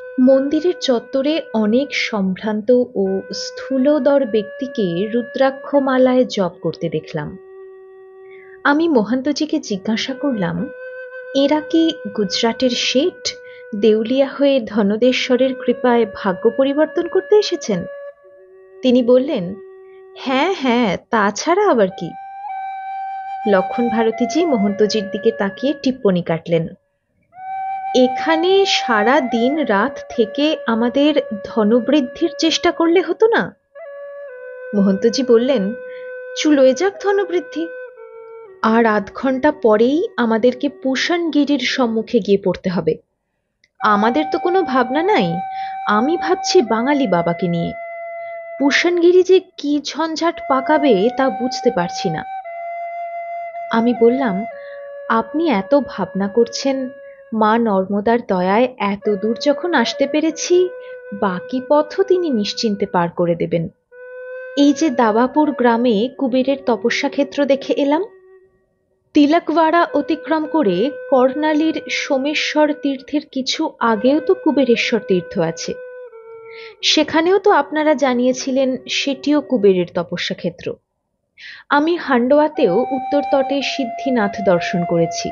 মন্দিরের চত্বরে অনেক সম্ভ্রান্ত ও স্থূলদর ব্যক্তিকে রুদ্রাক্ষমালায় জপ করতে দেখলাম। আমি মহান্তজিকে জিজ্ঞাসা করলাম, এরা কি গুজরাটের শেঠ, দেউলিয়া হয়ে ধনদেশ্বরের কৃপায় ভাগ্য পরিবর্তন করতে এসেছেন? তিনি বললেন, হ্যাঁ হ্যাঁ, তাছাড়া আবার কি। লক্ষণ ভারতীজি মহন্তজির দিকে তাকিয়ে টিপ্পনি কাটলেন, এখানে সারা দিন রাত থেকে আমাদের ধনবৃদ্ধির চেষ্টা করলে হতো না? মহন্তজি বললেন, চুলোয় যাক ধনবৃদ্ধি। আর আধ ঘন্টা পরেই আমাদেরকে পুষণগিরির সম্মুখে গিয়ে পড়তে হবে। আমাদের তো কোনো ভাবনা নাই। আমি ভাবছি বাঙালি বাবাকে নিয়ে। পুষণগিরি যে কি ঝঞ্ঝাট পাকাবে তা বুঝতে পারছি না। আমি বললাম, আপনি এত ভাবনা করছেন, মা নর্মদার দয়ায় এত দূর যখন আসতে পেরেছি, বাকি পথও তিনি নিশ্চিন্তে পার করে দেবেন। এই যে দাবাপুর গ্রামে কুবেরের তপস্যা ক্ষেত্র দেখে এলাম, তিলকওয়াড়া অতিক্রম করে কর্ণালীর সোমেশ্বর তীর্থের কিছু আগেও তো কুবেরেশ্বর তীর্থ আছে। সেখানেও তো আপনারা জানিয়েছিলেন সেটিও কুবেরের তপস্যা ক্ষেত্র। আমি হান্ডোয়াতেও উত্তর তটে সিদ্ধিনাথ দর্শন করেছি।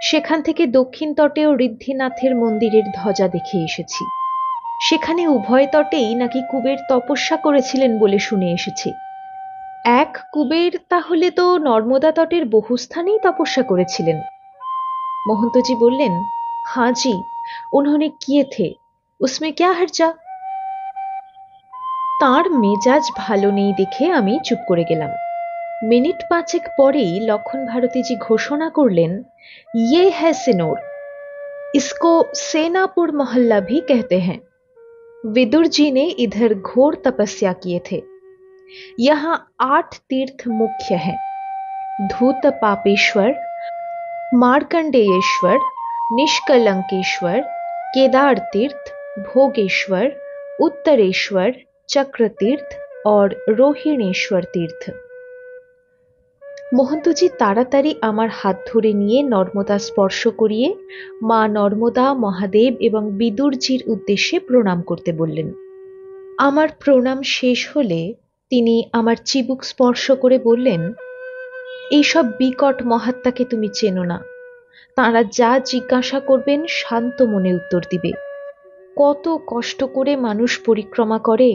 সেখান থেকে দক্ষিণ তটেও ঋদ্ধিনাথের মন্দিরের ধ্বজা দেখে এসেছি। সেখানে উভয় তটেই নাকি কুবের তপস্যা করেছিলেন বলে শুনে এসেছি। এক কুবের তাহলে তো নর্মদা তটের বহু স্থানেই তপস্যা করেছিলেন। মহন্তজি বললেন, हाँ जी, उन्होंने किए थे, उसमें क्या हर्जा। তাঁর মেজাজ ভালো নেই দেখে আমি চুপ করে গেলাম। মিনিট পাঁচেক পরেই লক্ষণ ভারতীজি ঘোষণা করলেন, ये है सिनोर, इसको सेनापुर मोहल्ला भी कहते हैं। विदुर जी ने इधर घोर तपस्या किए थे। यहाँ 8 तीर्थ मुख्य हैं: धूत पापेश्वर, मार्कंडेयेश्वर, निष्कलंकेश्वर, केदार तीर्थ, भोगेश्वर, उत्तरेश्वर, चक्रतीर्थ और रोहिणेश्वर तीर्थ। মহন্তজি তাড়াতাড়ি আমার হাত ধরে নিয়ে নর্মদা স্পর্শ করিয়ে মা নর্মদা, মহাদেব এবং বিদুরজির উদ্দেশ্যে প্রণাম করতে বললেন। আমার প্রণাম শেষ হলে তিনি আমার চিবুক স্পর্শ করে বললেন, এইসব বিকট মহাত্মাকে তুমি চেনো না। তাঁরা যা জিজ্ঞাসা করবেন শান্ত মনে উত্তর দিবে। কত কষ্ট করে মানুষ পরিক্রমা করে,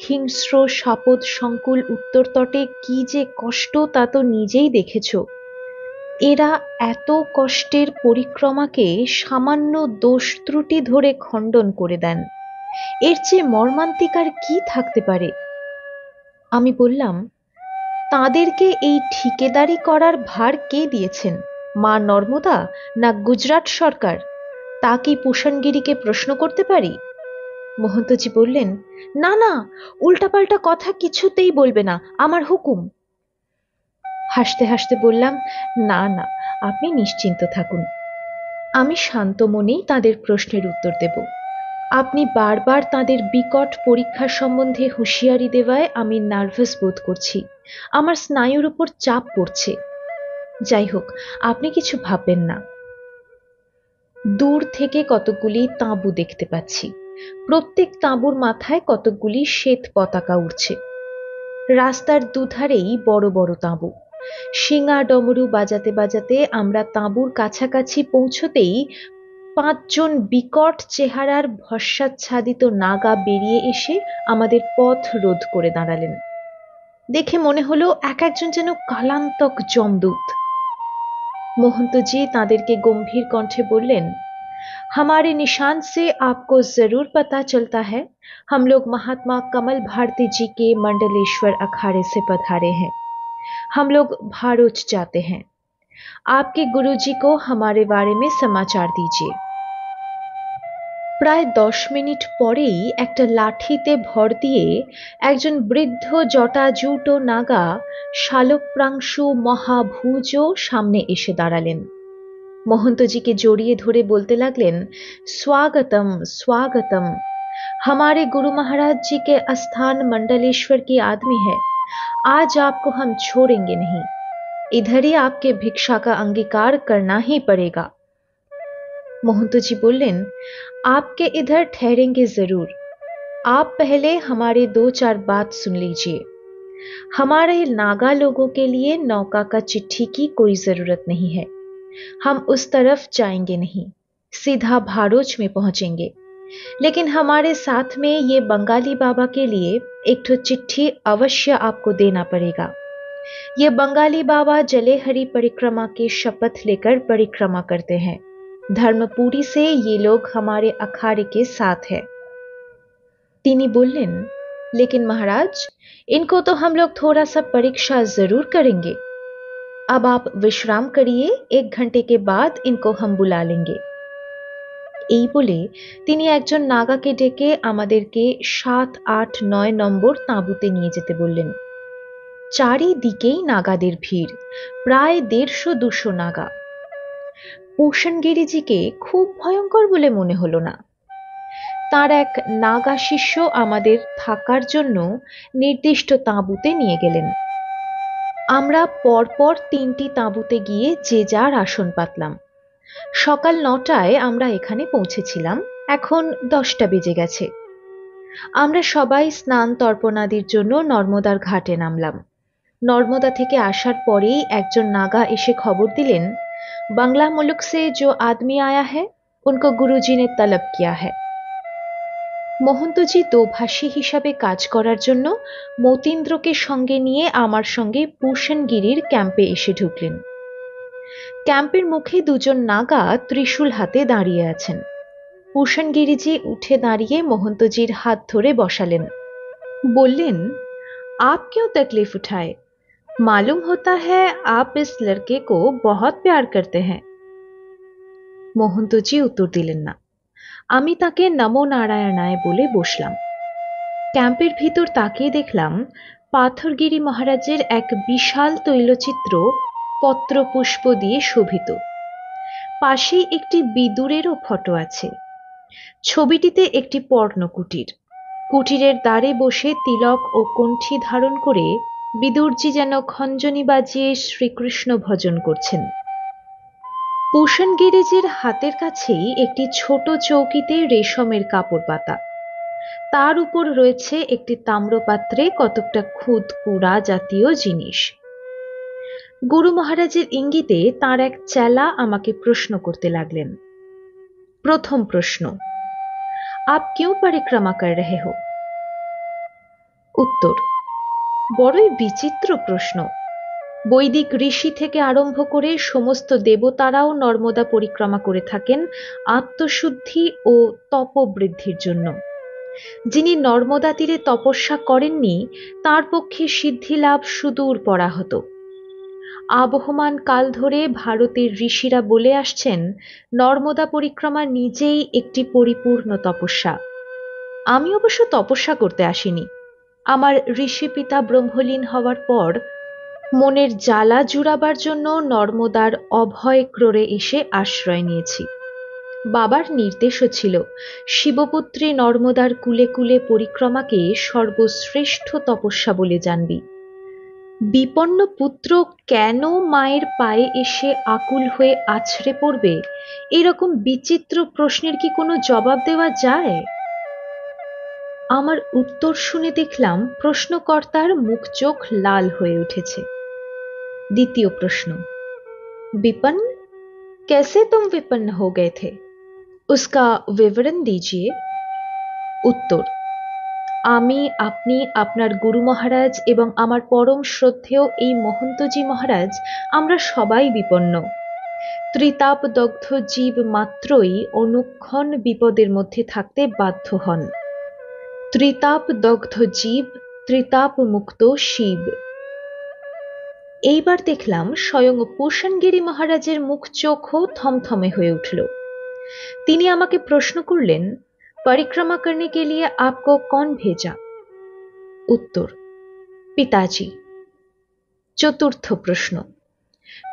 হিংস্র সাপদ সংকুল উত্তর তটে কি যে কষ্ট তা তো নিজেই দেখেছ। এরা এত কষ্টের পরিক্রমাকে সামান্য দোষ ত্রুটি ধরে খণ্ডন করে দেন। এর চেয়ে মর্মান্তিক আর কি থাকতে পারে? আমি বললাম, তাঁদেরকে এই ঠিকেদারি করার ভার কে দিয়েছেন, মা নর্মদা না গুজরাট সরকার? তা কি পুষণগিরিকে প্রশ্ন করতে পারি? মহন্তজি বললেন, না না, উল্টাপাল্টা কথা কিছুতেই বলবে না, আমার হুকুম। হাসতে হাসতে বললাম, না না, আপনি নিশ্চিন্ত থাকুন। আমি শান্ত মনেই তাদের প্রশ্নের উত্তর দেব। আপনি বারবার তাদের বিকট পরীক্ষার সম্বন্ধে হুঁশিয়ারি দেওয়ায় আমি নার্ভাস বোধ করছি। আমার স্নায়ুর উপর চাপ পড়ছে। যাই হোক, আপনি কিছু ভাববেন না। দূর থেকে কতকগুলি তাঁবু দেখতে পাচ্ছি। প্রত্যেক তাঁবুর মাথায় কতকগুলি শ্বেত পতাকা উড়ছে। রাস্তার দুধারেই বড় বড় তাঁবু। শিঙা ডমরু বাজাতে বাজাতে আমরা তাঁবুর কাছাকাছি পৌঁছতেই 5 জন বিকট চেহারার ভস্মাচ্ছাদিত নাগা বেরিয়ে এসে আমাদের পথ রোধ করে দাঁড়ালেন। দেখে মনে হলো এক একজন যেন কালান্তক যমদূত। মহন্তজি তাঁদেরকে গম্ভীর কণ্ঠে বললেন, हमारे निशान से आपको जरूर पता चलता है, हम लोग महात्मा कमल भारती जी के मंडलेश्वर अखाड़े से पधारे हैं। हम लोग भारोच जाते हैं। आपके गुरुजी को हमारे बारे में समाचार दीजिए। প্রায় 10 মিনিট পরেই একটা লাঠিতে ভর দিয়ে একজন বৃদ্ধ জটাজুটো নাগা শালকপ্রাংশু মহাভুজ সামনে এসে দাঁড়ালেন। महंतजी के जड़िए धरे बोलते लगलेन, स्वागतम स्वागतम, हमारे गुरु महाराज जी के स्थान मंडलेश्वर की आदमी है। आज आपको हम छोड़ेंगे नहीं, इधर ही आपके भिक्षा का अंगीकार करना ही पड़ेगा। महंत जी बोलें, आपके इधर ठहरेंगे जरूर। आप पहले हमारे 2-4 बात सुन लीजिए। हमारे नागा लोगों के लिए नौका का चिट्ठी की कोई जरूरत नहीं है। हम उस तरफ जाएंगे नहीं, सीधा भारोच में पहुंचेंगे। लेकिन हमारे साथ में ये बंगाली बाबा के लिए एक ठो चिट्ठी अवश्य आपको देना पड़ेगा। ये बंगाली बाबा जलेहरी परिक्रमा की शपथ लेकर परिक्रमा करते हैं। धर्मपुरी से ये लोग हमारे अखाड़े के साथ है। तिनी बोलें, लेकिन महाराज, इनको तो हम लोग थोड़ा सा परीक्षा जरूर करेंगे। अब आप विश्राम करिए, 1 घंटे के बाद इनको हम बुला लेंगे। এই বলে তিনি একজন নাগাকে ডেকে আমাদেরকে 7, 8, 9 নম্বর তাঁবুতে নিয়ে যেতে বললেন। চারিদিকেই নাগাদের ভিড়, প্রায় 150-200 নাগা। পোষণগিরিজিকে খুব ভয়ঙ্কর বলে মনে হলো না। তার এক নাগা শিষ্য আমাদের থাকার জন্য নির্দিষ্ট তাঁবুতে নিয়ে গেলেন। আমরা পরপর 3টি তাঁবুতে গিয়ে যে যার আসন পাতলাম। সকাল 9টায় আমরা এখানে পৌঁছেছিলাম, এখন 10টা বেজে গেছে। আমরা সবাই স্নান তর্পণাদির জন্য নর্মদার ঘাটে নামলাম। নর্মদা থেকে আসার পরেই একজন নাগা এসে খবর দিলেন, বাংলা মুলুক সে जो आदमी आया है उनको गुरुजी ने तलब किया है। মহন্তজি দোভাষী হিসাবে কাজ করার জন্য মতীন্দ্রকে সঙ্গে নিয়ে আমার সঙ্গে পুষণগিরির ক্যাম্পে এসে ঢুকলেন। ক্যাম্পের মুখে 2জন নাগা ত্রিশূল হাতে দাঁড়িয়ে আছেন। পুষণগিরিজি উঠে দাঁড়িয়ে মহন্তজির হাত ধরে বসালেন। बोलें, आप क्यों तकलीफ उठाए? मालूम होता है आप इस लड़के को बहुत प्यार करते हैं। মহন্তজি উত্তর দিলেন না। আমি তাকে নমো নারায়ণায় বলে বসলাম। ক্যাম্পের ভিতর তাকিয়ে দেখলাম পাথরগিরি মহারাজের এক বিশাল তৈলচিত্র পত্রপুষ্প দিয়ে শোভিত। পাশেই একটি বিদুরেরও ফটো আছে। ছবিটিতে একটি পর্ণকুটির। কুটিরের দ্বারে বসে তিলক ও কণ্ঠী ধারণ করে বিদুরজি যেন খঞ্জনি বাজিয়ে শ্রীকৃষ্ণ ভজন করছেন। পুষণগিরিজির হাতের কাছেই একটি ছোট চৌকিতে রেশমের কাপড় পাতা। তার উপর রয়েছে একটি তাম্রপাত্রে কতকটা খুদ কুড়া জাতীয় জিনিস। গুরু মহারাজের ইঙ্গিতে তার এক চেলা আমাকে প্রশ্ন করতে লাগলেন। প্রথম প্রশ্ন, आप क्यों परिक्रमा कर रहे हो? উত্তর, বড়ই বিচিত্র প্রশ্ন। বৈদিক ঋষি থেকে আরম্ভ করে সমস্ত দেবতারাও নর্মদা পরিক্রমা করে থাকেন আত্মশুদ্ধি ও তপবৃদ্ধির জন্য। যিনি নর্মদা তীরে তপস্যা করেননি তার পক্ষে সিদ্ধি লাভ সুদূর পরাহত। আবহমান কাল ধরে ভারতের ঋষিরা বলে আসছেন নর্মদা পরিক্রমা নিজেই একটি পরিপূর্ণ তপস্যা। আমি অবশ্য তপস্যা করতে আসিনি। আমার ঋষি পিতা ব্রহ্মলীন হওয়ার পর মনের জ্বালা জুড়াবার জন্য নর্মদার অভয় ক্রোড়ে এসে আশ্রয় নিয়েছি। বাবার নির্দেশও ছিল শিবপুত্রী নর্মদার কুলে কুলে পরিক্রমাকে সর্বশ্রেষ্ঠ তপস্যা বলে জানবি। বিপন্ন পুত্র কেন মায়ের পায়ে এসে আকুল হয়ে আছড়ে পড়বে, এরকম বিচিত্র প্রশ্নের কি কোনো জবাব দেওয়া যায়? আমার উত্তর শুনে দেখলাম প্রশ্নকর্তার মুখ চোখ লাল হয়ে উঠেছে। দ্বিতীয় প্রশ্ন, विपन्न? कैसे तुम विपन्न हो गए थे? उसका विवरण दीजिए। उत्तर, আমি, আপনি, আপনার গুরু মহারাজ এবং আমার পরম শ্রদ্ধেয় এই মহন্তজি মহারাজ, আমরা সবাই বিপন্ন। ত্রিতাপ দগ্ধ জীব মাত্রই অনুক্ষণ বিপদের মধ্যে থাকতে বাধ্য হন। ত্রিতাপ দগ্ধ জীব, ত্রিতাপ মুক্ত শিব। এইবার দেখলাম স্বয়ং পুষণগিরি মহারাজের মুখ চোখও থমথমে হয়ে উঠল। তিনি আমাকে প্রশ্ন করলেন, परिक्रमा करने के लिए आपको कौन भेजा? उत्तर, पिताजी। चतुर्थ प्रश्न,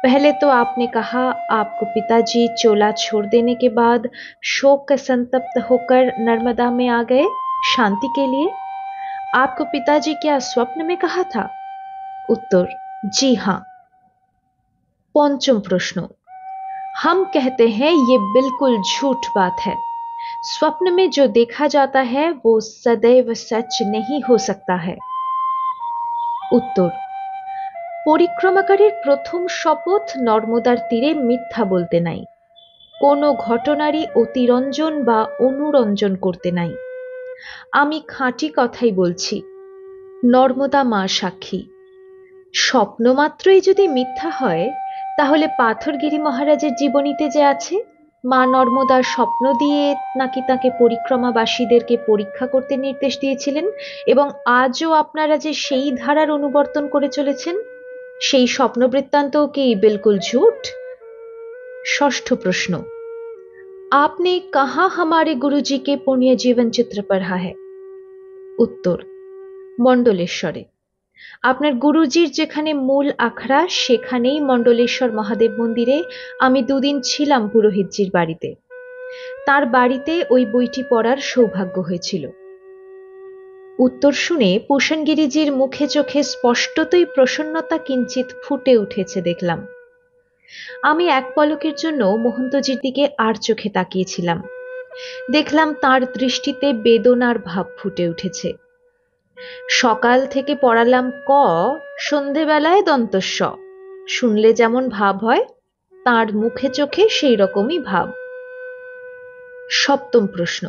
पहले तो आपने कहा आपको पिताजी चोला छोड़ देने के बाद शोक संतप्त होकर नर्मदा में आ गए शांति के लिए। आपको पिताजी क्या स्वप्न में कहा था? उत्तर, जी हाँ। पंचम प्रश्न, हम कहते हैं ये बिल्कुल झूठ बात है। स्वप्न में जो देखा जाता है वो सदैव सच नहीं हो सकता है। उत्तर, পরিক্রমাকারীর প্রথম শপথ নর্মদার তীরে মিথ্যা বলতে নাই, কোনো ঘটনারই অতিরঞ্জন বা অনুরঞ্জন করতে নাই। আমি খাঁটি কথাই বলছি, নর্মদা মা সাক্ষী। স্বপ্ন মাত্রই যদি মিথ্যা হয়, তাহলে পাথরগিরি মহারাজের জীবনীতে যে আছে মা নর্মদার স্বপ্ন দিয়ে নাকি তাকে পরিক্রমাবাসীদেরকে পরীক্ষা করতে নির্দেশ দিয়েছিলেন, এবং আজও আপনারা যে সেই ধারার অনুবর্তন করে চলেছেন, সেই স্বপ্ন বৃত্তান্তও কি बिल्कुल झूठ? ষষ্ঠ প্রশ্ন, आपने कहाँ हमारे गुरुजी के पुण्य जीवन चित्र पढ़ा है? उत्तर, মণ্ডলেশ্বরে। আপনার গুরুজির যেখানে মূল আখড়া সেখানেই মণ্ডলেশ্বর মহাদেব মন্দিরে আমি দুদিন ছিলাম পুরোহিতজির বাড়িতে। তার বাড়িতে ওই বইটি পড়ার সৌভাগ্য হয়েছিল। উত্তর শুনে পুষণগিরিজির মুখে চোখে স্পষ্টতই প্রসন্নতা কিঞ্চিত ফুটে উঠেছে দেখলাম। আমি এক পলকের জন্য মহন্তজির দিকে আর চোখে তাকিয়েছিলাম। দেখলাম তার দৃষ্টিতে বেদনার ভাব ফুটে উঠেছে। সকাল থেকে পড়ালাম ক, সন্ধেবেলায় দন্তস্ব, শুনলে যেমন ভাব হয় তার মুখে চোখে সেই রকমই ভাব। সপ্তম প্রশ্ন,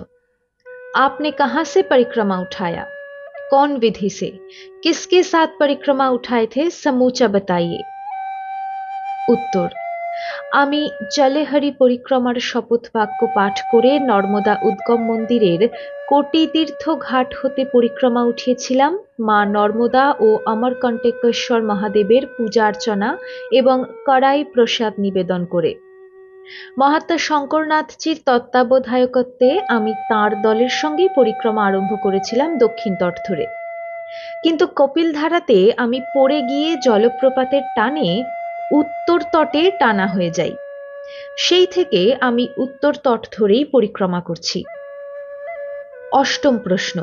आपने कहाँ से परिक्रमा उठाया? कौन विधि से, किसके साथ परिक्रमा उठाए थे, समूचा बताइए। उत्तर, আমি জলেহরি পরিক্রমার শপথ বাক্য পাঠ করে নর্মদা উদ্গম মন্দিরের কোটি তীর্থ ঘাট হতে পরিক্রমা উঠিয়েছিলাম মা নর্মদা ও অমরকণ্টকেশ্বর মহাদেবের পূজা অর্চনা এবং কড়াই প্রসাদ নিবেদন করে। মহাত্মা শঙ্করনাথজির তত্ত্বাবধায়কত্বে আমি তাঁর দলের সঙ্গেই পরিক্রমা আরম্ভ করেছিলাম দক্ষিণ তট ধরে। কিন্তু কপিলধারাতে আমি পড়ে গিয়ে জলপ্রপাতের টানে উত্তর তটে টানা হয়ে যাই। সেই থেকে আমি উত্তর তট ধরেই পরিক্রমা করছি। অষ্টম প্রশ্ন,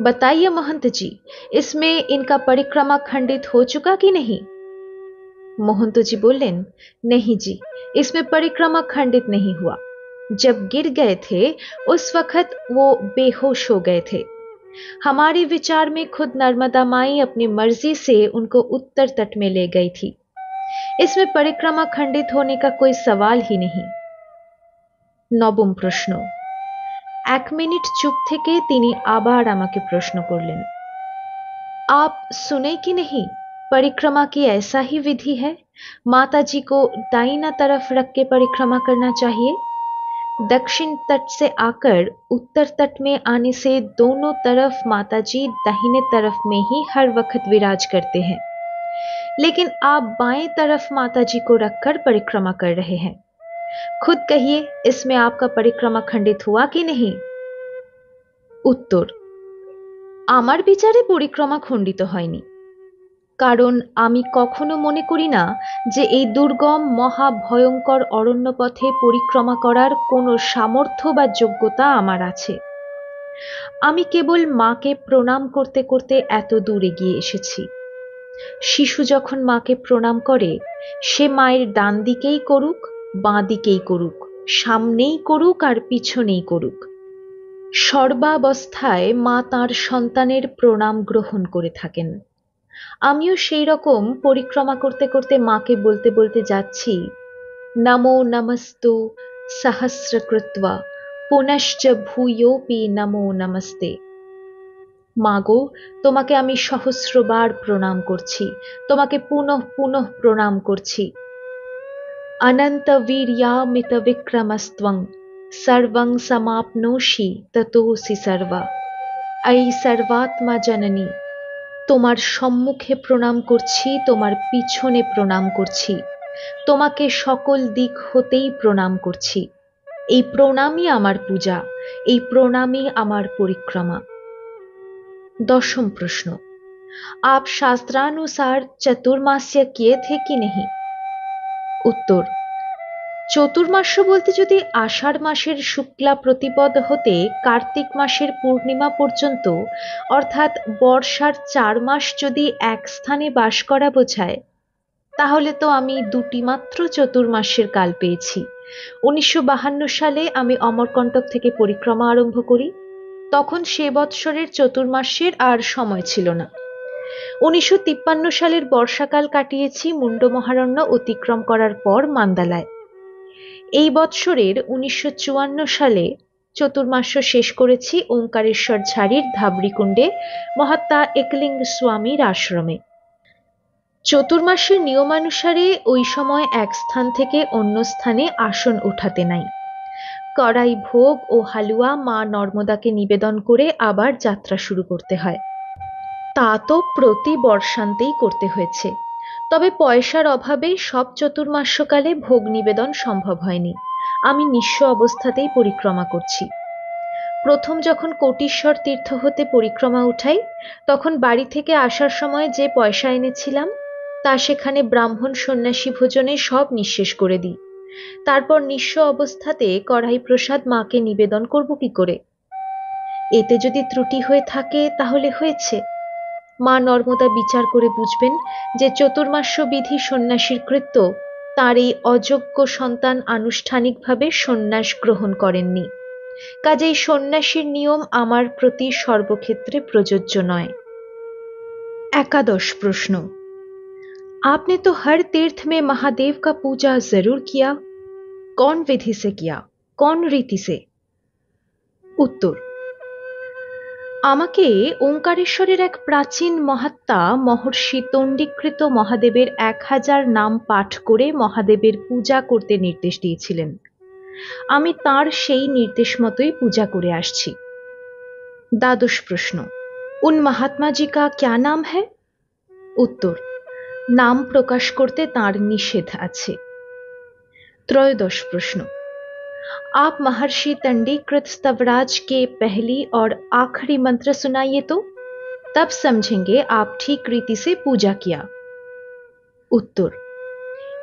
बताइए महंत जी, इसमें इनका परिक्रमा खंडित हो चुका कि नहीं? महंत जी बोलें, नहीं जी, इसमें परिक्रमा खंडित नहीं हुआ। जब गिर गए थे उस वक्त वो बेहोश हो गए थे। हमारे विचार में खुद नर्मदा माई अपनी मर्जी से उनको उत्तर तट में ले गई थी। इसमें परिक्रमा खंडित होने का कोई सवाल ही नहीं। নবম প্রশ্ন, এক মিনিট চুপ থেকে তিনি আবার আমাকে প্রশ্ন করলেন, आप सुने कि नहीं, परिक्रमा की ऐसा ही विधि है, माता जी को दाहिना तरफ रख के परिक्रमा करना चाहिए। दक्षिण तट से आकर उत्तर तट में आने से दोनों तरफ माता जी दाहिने तरफ में ही हर वक्त विराज करते हैं, लेकिन आप बाएं तरफ माता जी को रखकर परिक्रमा कर रहे हैं। खुद कहिए, इसमें आपका परिक्रमा खंडित हुआ कि नहीं? उत्तर, আমার বিচারে পরিক্রমা খণ্ডিত হয়নি, কারণ আমি কখনো মনে করি না যে এই দুর্গম মহা ভয়ঙ্কর অরণ্য পথে পরিক্রমা করার কোনো সামর্থ্য বা যোগ্যতা আমার আছে। আমি কেবল মাকে প্রণাম করতে করতে এত দূর এগিয়ে এসেছি। শিশু যখন মাকে প্রণাম করে, সে মায়ের ডান দিকেই করুক, বাঁ দিকেই করুক, সামনেই করুক আর পিছনেই করুক, সর্বাবস্থায় মা তাঁর সন্তানের প্রণাম গ্রহণ করে থাকেন। আমিও সেই রকম পরিক্রমা করতে করতে মাকে বলতে বলতে যাচ্ছি, নমো নমস্তু সহস্রকৃত্বা পুনশ্চ ভূয়োপি নমো নমস্তে। মাগো, তোমাকে আমি সহস্রবার প্রণাম করছি, তোমাকে পুনঃ পুনঃ প্রণাম করছি। অনন্ত বীর্যামিত বিক্রমস্ত্বং সর্বং সমাপ্নোষি ততোসি সর্বা। এই সর্বাত্মা জননী, তোমার সম্মুখে প্রণাম করছি, তোমার পিছনে প্রণাম করছি, তোমাকে সকল দিক হতেই প্রণাম করছি। এই প্রণামই আমার পূজা, এই প্রণামই আমার পরিক্রমা। দশম প্রশ্ন, आप शास्त्रानुसार चतुर्मास्य किए थे कि नहीं? उत्तर, চতুর্মাস্য বলতে যদি আষাঢ় মাসের শুক্লা প্রতিপদ হতে কার্তিক মাসের পূর্ণিমা পর্যন্ত, অর্থাৎ বর্ষার 4 মাস যদি এক স্থানে বাস করা বোঝায়, তাহলে তো আমি দুটি মাত্র চতুর্মাসের কাল পেয়েছি। 1952 সালে আমি অমরকণ্টক থেকে পরিক্রমা আরম্ভ করি। তখন সে বৎসরের চতুর্মাসের আর সময় ছিল না। 1953 সালের বর্ষাকাল কাটিয়েছি মুন্ডমহারণ্য অতিক্রম করার পর মান্দালায়। এই বৎসরের 1954 সালে চতুর্মাস্য শেষ করেছি ওঙ্কারেশ্বর ঝাড়ির ধাবড়িকুণ্ডে মহাত্মা একলিঙ্গ স্বামীর আশ্রমে। চতুর্মাসের নিয়মানুসারে ওই সময় এক স্থান থেকে অন্য স্থানে আসন ওঠাতে নাই। কড়াই ভোগ ও হালুয়া মা নর্মদাকে নিবেদন করে আবার যাত্রা শুরু করতে হয়। তা তো প্রতি বর্ষান্তেই করতে হয়েছে, তবে পয়সার অভাবে সব চতুর্মাস্যকালে ভোগ নিবেদন সম্ভব হয়নি। আমি নিঃস্ব অবস্থাতেই পরিক্রমা করছি। প্রথম যখন কোটিশ্বর তীর্থ হতে পরিক্রমা উঠাই, তখন বাড়ি থেকে আসার সময় যে পয়সা এনেছিলাম তা সেখানে ব্রাহ্মণ সন্ন্যাসী ভোজনে সব নিঃশেষ করে দিই। তারপর নিঃস্ব অবস্থাতে কড়াই প্রসাদ মাকে নিবেদন করব কি করে? এতে যদি ত্রুটি হয়ে থাকে তাহলে হয়েছে। মা নর্মদা বিচার করে বুঝবেন যে চতুর্মাস্য বিধি সন্ন্যাসীর কৃত্য, তার এই অযোগ্য সন্তান আনুষ্ঠানিকভাবে সন্ন্যাস গ্রহণ করেননি। কাজেই সন্ন্যাসীর নিয়ম আমার প্রতি সর্বক্ষেত্রে প্রযোজ্য নয়। एकादश प्रश्न। आपने तो हर तीर्थ में महादेव का पूजा जरूर किया, कौन विधि से किया, कौन रीति से? उत्तर। আমাকে ওঙ্কারেশ্বরের এক প্রাচীন মহাত্মা মহর্ষি তন্ডীকৃত মহাদেবের 1000 নাম পাঠ করে মহাদেবের পূজা করতে নির্দেশ দিয়েছিলেন। আমি তার সেই নির্দেশ মতোই পূজা করে আসছি। দ্বাদশ প্রশ্ন। उन महात्मा जी का क्या नाम है? उत्तर। नाम प्रकाश करते तार निषेध আছে। त्रयोदश प्रश्न। आप महर्षि तंडीकृत स्तवराज के पहली और आखिरी मंत्र सुनाइए तो, तब समझेंगे आप ठीक रीति से पूजा किया। उत्तर।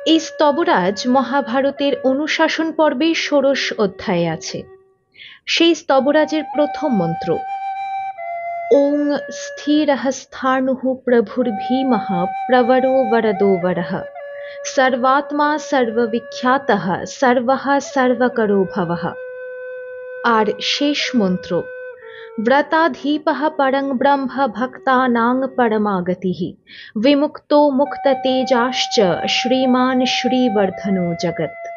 এই স্তবরাজ মহাভারতের অনুশাসন পর্বে ষোড়শ অধ্যায়ে আছে। সেই স্তবরাজের প্রথম মন্ত্র ওং স্থিরঃ স্থাণুঃ প্রভুর্ভীমঃ প্রবরো বরদো বরঃ सर्वात्मा सर्वविख्यातः सर्वः सर्वकरो भवः। আর শেষ মন্ত্র व्रताधीपः परं ब्रह्म भक्तानां परमागतिः विमुक्तो मुक्ततेजाश्च श्रीमान् श्रीवर्धनो जगत्।